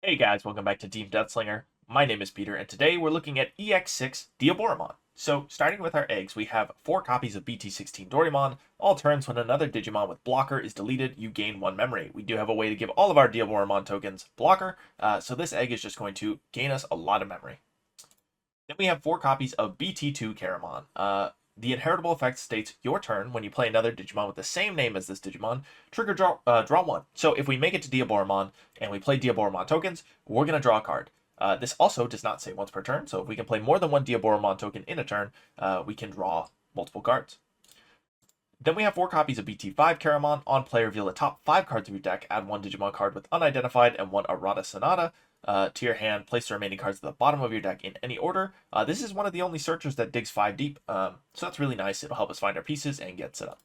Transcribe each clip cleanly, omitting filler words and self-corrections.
Hey guys, welcome back to Team Death Slinger. My name is Peter, and today we're looking at EX6 Diaboromon. So, starting with our eggs, we have 4 copies of BT16 Dorimon. All turns when another Digimon with blocker is deleted, you gain 1 memory. We do have a way to give all of our Diaboromon tokens blocker, so this egg is just going to gain us a lot of memory. Then we have 4 copies of BT2 Keramon. The inheritable effect states your turn when you play another Digimon with the same name as this Digimon, trigger draw 1. So if we make it to Diaboromon and we play Diaboromon tokens, we're going to draw a card. This also does not say once per turn, so if we can play more than one Diaboromon token in a turn, we can draw multiple cards. Then we have 4 copies of BT5 Keramon. On play, reveal the top 5 cards of your deck, add 1 Digimon card with unidentified and 1 Arata Sanada to your hand. Place the remaining cards at the bottom of your deck in any order. This is one of the only searchers that digs 5 deep, so that's really nice. It'll help us find our pieces and get set up.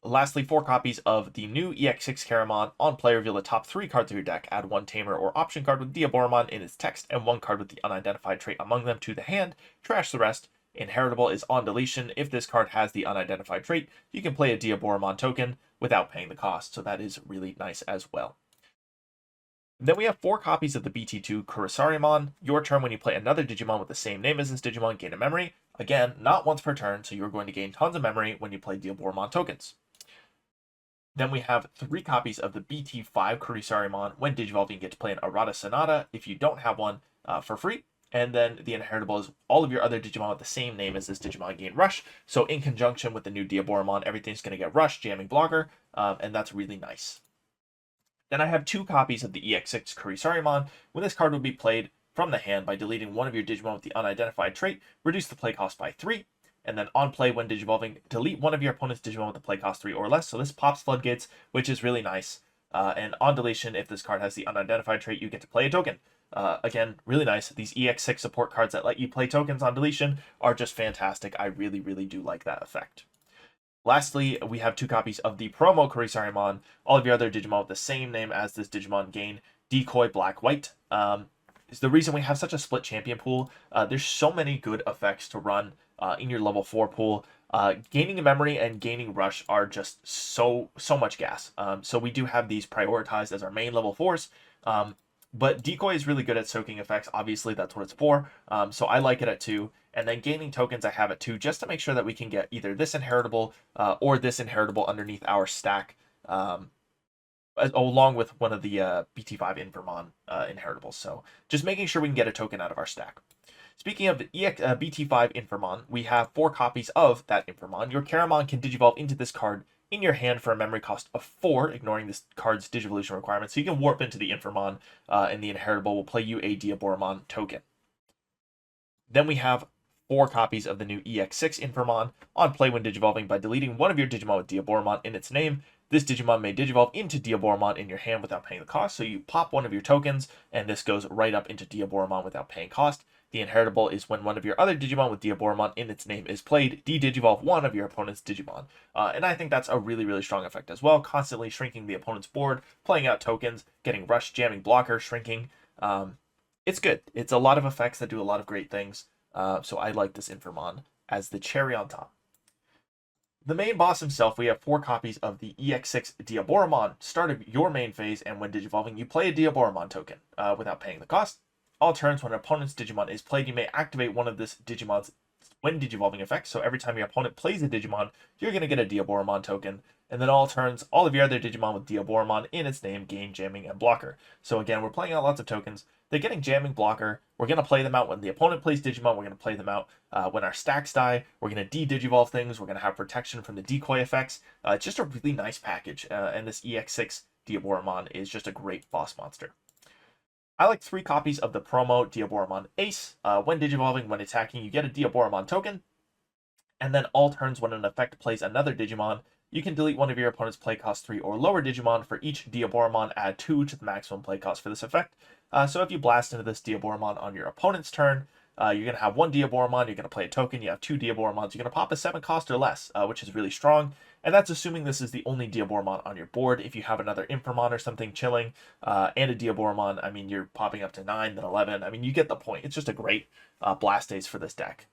Lastly, 4 copies of the new EX6 Keramon. On play, reveal the top 3 cards of your deck. Add 1 Tamer or Option card with Diaboromon in its text and 1 card with the unidentified trait among them to the hand. Trash the rest. Inheritable is on deletion. If this card has the unidentified trait, you can play a Diaboromon token without paying the cost, so that is really nice as well. Then we have 4 copies of the BT2 Kurisarimon. Your turn when you play another Digimon with the same name as this Digimon, gain a memory. Again, not once per turn, so you're going to gain tons of memory when you play Diaboromon tokens. Then we have 3 copies of the BT5 Kurisarimon. When Digivolving, you get to play an Arata Sanada if you don't have one for free. And then the inheritable is all of your other Digimon with the same name as this Digimon gain Rush. So in conjunction with the new Diaboromon, everything's going to get Rush, jamming blocker, and that's really nice. Then I have 2 copies of the EX6 Kurisarimon. When this card will be played from the hand by deleting one of your Digimon with the unidentified trait, reduce the play cost by 3. And then on play, when Digivolving, delete one of your opponent's Digimon with the play cost 3 or less. So this pops Floodgates, which is really nice. And on deletion, if this card has the unidentified trait, you get to play a token. Again, really nice. These EX6 support cards that let you play tokens on deletion are just fantastic. I really, really do like that effect. Lastly, we have 2 copies of the promo Kurisarimon. All of your other Digimon with the same name as this Digimon gain Decoy Black White. Is the reason we have such a split champion pool. There's so many good effects to run in your level 4 pool. Gaining a memory and gaining rush are just so much gas. So we do have these prioritized as our main level 4s. But Decoy is really good at soaking effects. Obviously, that's what it's for. So I like it at 2. And then gaining tokens I have at 2 just to make sure that we can get either this inheritable or this inheritable underneath our stack. Along with one of the BT5 Infermon inheritables. So just making sure we can get a token out of our stack. Speaking of the BT5 Infermon, we have 4 copies of that Infermon. Your Keramon can digivolve into this card in your hand for a memory cost of 4, ignoring this card's digivolution requirement. So you can warp into the Infermon, and the inheritable will play you a Diaboromon token. Then we have 4 copies of the new EX6 Infermon. On play, when digivolving, by deleting one of your Digimon with Diaboromon in its name, this Digimon may digivolve into Diaboromon in your hand without paying the cost. So you pop one of your tokens, and this goes right up into Diaboromon without paying cost. The inheritable is when one of your other Digimon with Diaboromon in its name is played, de-digivolve one of your opponent's Digimon. And I think that's a really, really strong effect as well. Constantly shrinking the opponent's board, playing out tokens, getting rush, jamming blocker, shrinking. It's good. It's a lot of effects that do a lot of great things. So I like this Infermon as the cherry on top. The main boss himself, we have 4 copies of the EX6 Diaboromon. Start of your main phase, and when digivolving, you play a Diaboromon token without paying the cost. All turns when an opponent's Digimon is played, you may activate one of this Digimon's when digivolving effects. So every time your opponent plays a Digimon, you're going to get a Diaboromon token. And then all turns, all of your other Digimon with Diaboromon in its name gain jamming and blocker. So again, we're playing out lots of tokens. They're getting jamming blocker. We're going to play them out when the opponent plays Digimon. We're going to play them out when our stacks die. We're going to de-digivolve things. We're going to have protection from the decoy effects. It's just a really nice package. And this EX6 Diaboromon is just a great boss monster. I like 3 copies of the promo Diaboromon Ace. When digivolving, when attacking, you get a Diaboromon token. And then all turns when an effect plays another Digimon, you can delete one of your opponent's play cost 3 or lower Digimon. For each Diaboromon, add 2 to the maximum play cost for this effect. So if you blast into this Diaboromon on your opponent's turn, you're going to have 1 Diaboromon, you're going to play a token, you have 2 Diaboromons, you're going to pop a 7 cost or less, which is really strong. And that's assuming this is the only Diaboromon on your board. If you have another Infermon or something chilling, and a Diaboromon, I mean, you're popping up to 9, then 11. I mean, you get the point. It's just a great blast ace for this deck.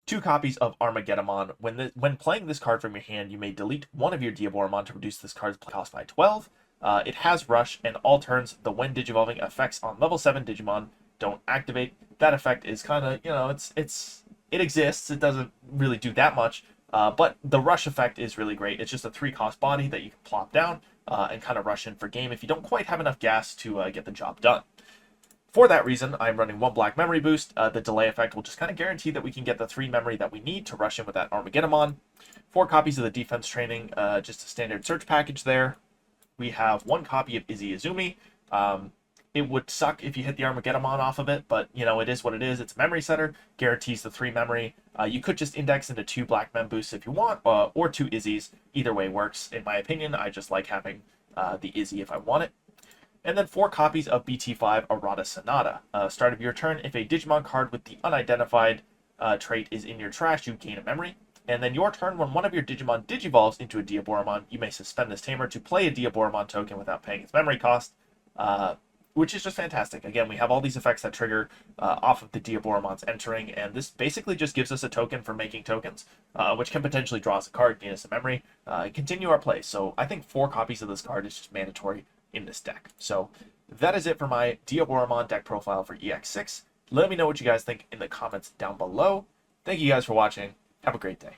2 copies of Armageddemon. When playing this card from your hand, you may delete one of your Diaboromon to reduce this card's play cost by 12. It has Rush, and all turns the when Digivolving effects on level 7 Digimon don't activate. That effect is kind of, it exists. It doesn't really do that much, but the Rush effect is really great. It's just a 3-cost body that you can plop down and kind of rush in for game if you don't quite have enough gas to get the job done. For that reason, I'm running 1 black memory boost. The delay effect will just kind of guarantee that we can get the 3 memory that we need to rush in with that Armageddemon. 4 copies of the defense training, just a standard search package there. We have 1 copy of Izzy Izumi. It would suck if you hit the Armageddemon off of it, but, it is what it is. It's a memory setter, guarantees the 3 memory. You could just index into 2 black mem boosts if you want, or 2 Izzies. Either way works, in my opinion. I just like having the Izzy if I want it. And then 4 copies of BT5 Arata Sanada. Start of your turn, if a Digimon card with the unidentified trait is in your trash, you gain a memory. And then your turn, when one of your Digimon digivolves into a Diaboromon, you may suspend this tamer to play a Diaboromon token without paying its memory cost, which is just fantastic. Again, we have all these effects that trigger off of the Diaboromons entering, and this basically just gives us a token for making tokens, which can potentially draw us a card, gain us a memory, and continue our play. So I think 4 copies of this card is just mandatory in this deck. So that is it for my Diaboromon deck profile for EX6. Let me know what you guys think in the comments down below. Thank you guys for watching. Have a great day.